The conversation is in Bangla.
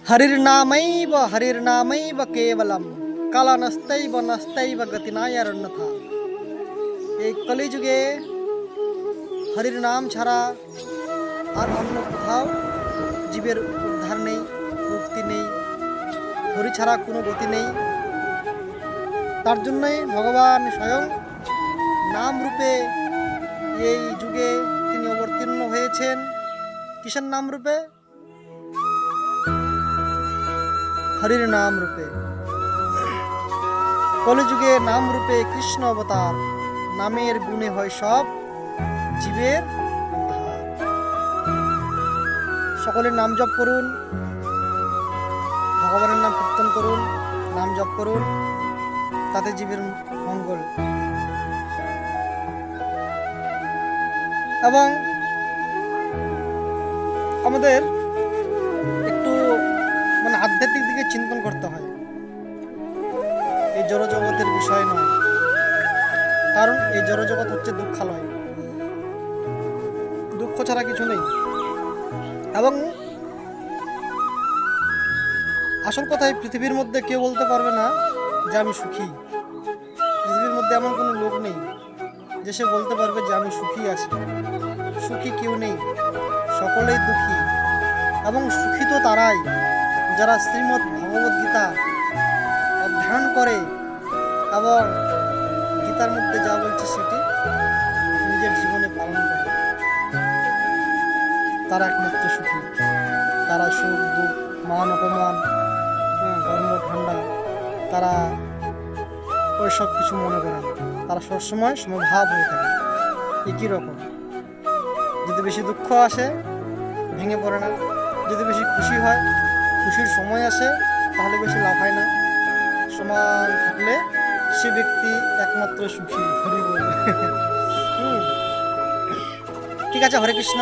हरिर्नामैव केवलम कालानस्तैव नस्तैव गतिनायरण्यथा। এই কলিযুগে হরির নাম ছাড়া আর অন্য কোথাও জীবের উদ্ধার নেই, মুক্তি নেই। হরি ছাড়া কোনো গতি নেই। তার জন্যই ভগবান স্বয়ং নাম রূপে এই যুগে তিনি অবতীর্ণ হয়েছেন। কিসের নাম রূপে? হরির নাম রূপে। কলিযুগে নাম রূপে কৃষ্ণ অবতার। নামের গুণে হয় সব জীবের উদ্ধার। সকলে নাম জপ করুন, ভগবানের নাম কীর্তন করুন, নাম জপ করুন, তাতে জীবের মঙ্গল। এবং আমাদের একটু আধ্যাত্মিক দিকে চিন্তন করতে হয়, এই জড়জগতের বিষয় নয়। কারণ এই জড়জগৎ হচ্ছে দুঃখালয়, দুঃখ ছাড়া কিছু নেই। এবং আসল কথা, এই পৃথিবীর মধ্যে কেউ বলতে পারবে না যে আমি সুখী। পৃথিবীর মধ্যে এমন কোনো লোক নেই যে সে বলতে পারবে যে আমি সুখী আছি। সুখী কেউ নেই, সকলেই দুঃখী। এবং সুখী তো তারাই যারা শ্রীমদ্ ভগবদ্ গীতা অধ্যয়ন করে এবং গীতার মধ্যে যা বলছে সেটি নিজের জীবনে পালন করে। তারা একমাত্র সুখী। তারা সুখ দুঃখ, মান অপমান, ধর্ম ঠান্ডা, তারা ওই সব কিছু মনে করে না। তারা সবসময় সমভাব হয়ে থাকে। একই রকম। যদি বেশি দুঃখ আসে ভেঙে পড়ে না, যদি বেশি খুশি হয়, খুশির সময় আসে, তাহলে বেশি লাফায় না। সমান থাকলে সে ব্যক্তি একমাত্র সুখী। হরি বল। ঠিক আছে, হরে কৃষ্ণ।